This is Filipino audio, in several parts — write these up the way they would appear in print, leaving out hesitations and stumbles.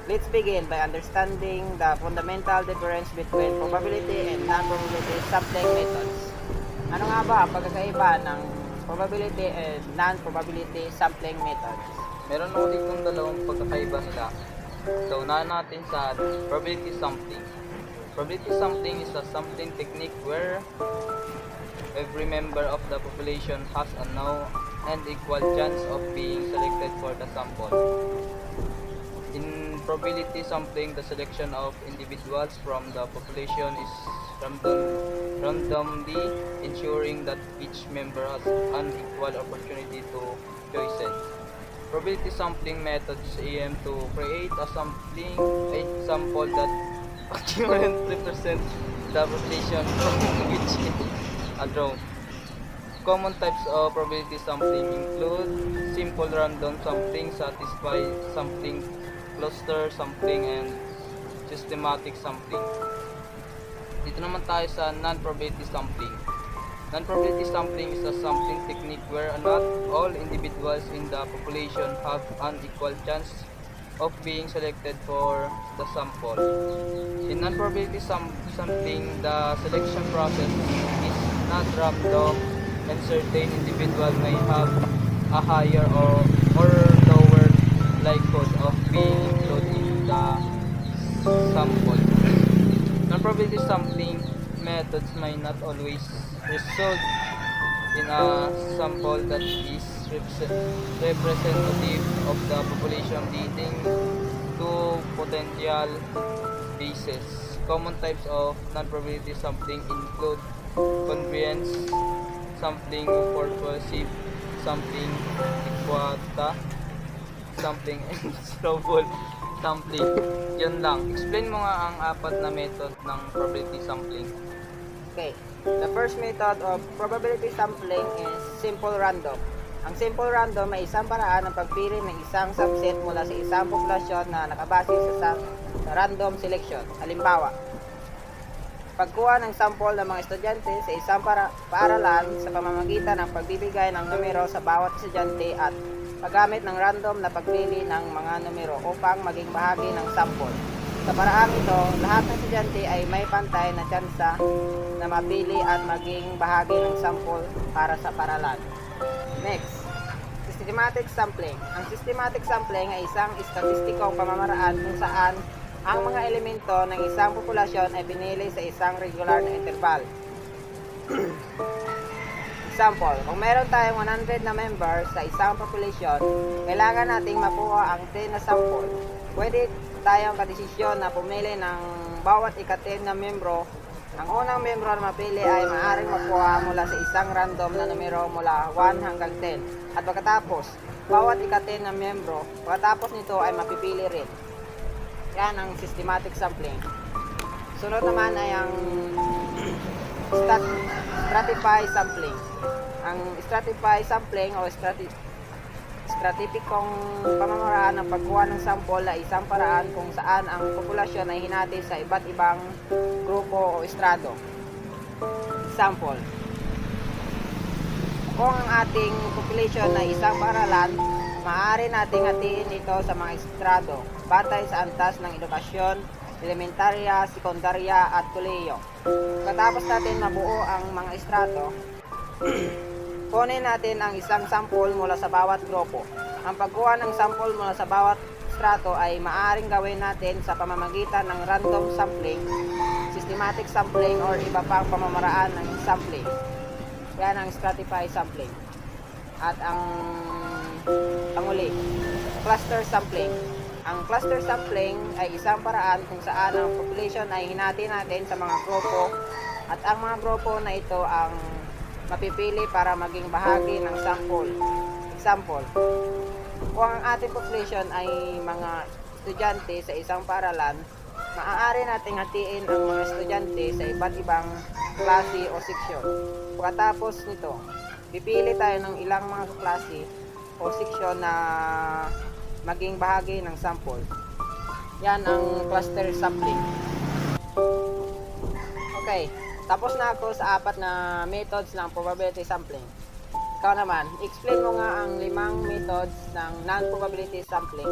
Let's begin by understanding the fundamental difference between probability and non-probability sampling methods. Ano nga ba ang pagkakaiba ng probability and non-probability sampling methods? Meron ako ditong dalawang pagkakaiba nila. So, unahan natin sa probability sampling. Probability sampling is a sampling technique where every member of the population has a known and equal chance of being selected for the sample. In probability sampling, the selection of individuals from the population is randomly ensuring that each member has an equal opportunity to choices. Probability sampling methods aim to create a sample that accurately represents the population from which it is drawn. Common types of probability sampling include simple random sampling, satisfied sampling, cluster sampling, and systematic sampling. Dito naman tayo sa non-probability sampling. Non-probability sampling is a sampling technique where not all individuals in the population have an equal chance of being selected for the sample. In non-probability sampling, the selection process is not random and certain individual may have a higher or lower likelihood of being included in the sample. Non-probability sampling methods may not always result in a sample that is representative of the population, leading to potential biases. Common types of non-probability sampling include covariance sampling, purposive sampling, equata sampling, and snowball sampling. Yun lang. Explain mo nga ang apat na method ng probability sampling. Okay, the first method of probability sampling is simple random. Ang simple random ay isang paraan ng pagpili ng isang subset mula sa isang populasyon na nakabase sa random selection. Halimbawa, pagkuha ng sample ng mga estudyante sa isang paaralan sa pamamagitan ng pagbibigay ng numero sa bawat estudyante at paggamit ng random na pagpili ng mga numero upang maging bahagi ng sample. Sa paraang ito, lahat ng estudyante ay may pantay na tsansa na mapili at maging bahagi ng sample para sa paaralan. Next, systematic sampling. Ang systematic sampling ay isang statistikong pamamaraan kung saan ang mga elemento ng isang populasyon ay pinili sa isang regular na interval. Example, kung meron tayong 100 na members sa isang population, kailangan nating makuha ang 10 na sample. Pwede tayong kadesisyon na pumili ng bawat ika-10 na membro. Ang unang membro na mapili ay maaaring makuha mula sa isang random na numero mula 1 hanggang 10. At pagkatapos, bawat ika-10 na membro, pagkatapos nito ay mapipili rin. Yan ang systematic sampling. Sunod naman ay ang stratify sampling. Ang stratify sampling o stratipikong pamamaraan ng pagkuha ng sample ay isang paraan kung saan ang populasyon ay hinati sa iba't ibang grupo o estrado. Example, kung ang ating population ay isang paaralan, maaari nating hatiin ito sa mga estrado batay sa antas ng edukasyon, elementarya, sekundarya at kolehiyo. Pagkatapos natin mabuo ang mga estrato, kunin natin ang isang sample mula sa bawat grupo. Ang pagkuha ng sample mula sa bawat strato ay maaaring gawin natin sa pamamagitan ng random sampling, systematic sampling, or iba pang pamamaraan ng sampling. Yan ang stratify sampling. At ang panguli, cluster sampling. Ang cluster sampling ay isang paraan kung saan ang population ay hinati natin sa mga grupo at ang mga grupo na ito ang mapipili para maging bahagi ng sample. Example, kung ang ating population ay mga estudyante sa isang paaralan, maaari nating hatiin ang mga estudyante sa iba't ibang klase o seksyon. Pagkatapos nito, pipili tayo ng ilang mga klase o seksyon na maging bahagi ng sample. Yan ang cluster sampling. Okay, tapos na ako sa apat na methods ng probability sampling. Ikaw naman, explain mo nga ang 5 methods ng non-probability sampling.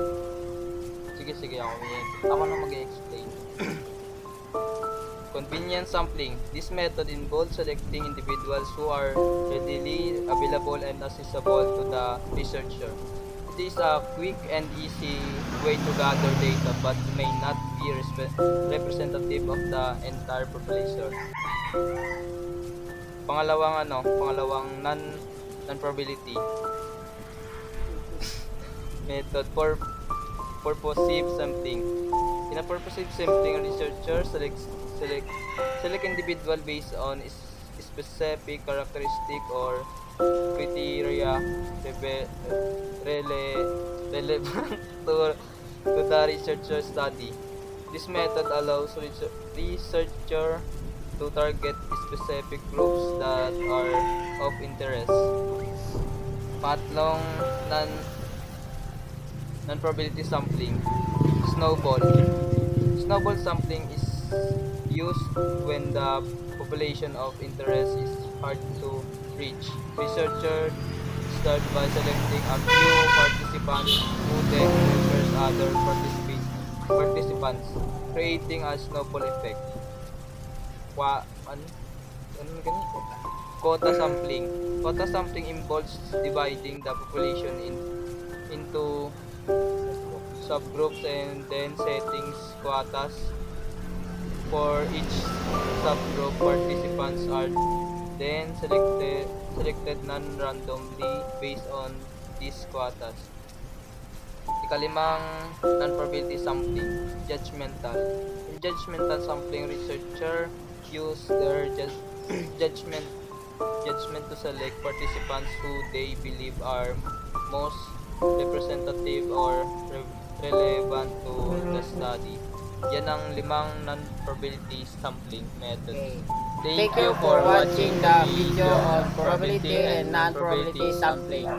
Sige Sige, ako na mag-explain. Convenience sampling. This method involves selecting individuals who are readily available and accessible to the researcher. It is a quick and easy way to gather data but may not be representative of the entire population. Pangalawang non-probability method for purposive sampling. In a purposive sampling, a researcher select individual based on specific characteristic or criteria relevant to the researcher study. This method allows researcher to target specific groups that are of interest. Patlong non-probability sampling. Snowball. Snowball sampling is used when the population of interest is hard to reach. Researchers start by selecting a few participants who then refers other participants, creating a snowball effect. Ano ganito? Quota sampling. Quota sampling involves dividing the population into subgroups and then setting quotas for each subgroup. Participants are then selected non-randomly based on these quotas. Ikalimang non-probability sampling, judgmental. In judgmental sampling, researcher use their judgment to select participants who they believe are most representative or relevant to the study. Yan ang 5 non-probability sampling methods. Okay. Thank you for watching the video on probability and non-probability sampling.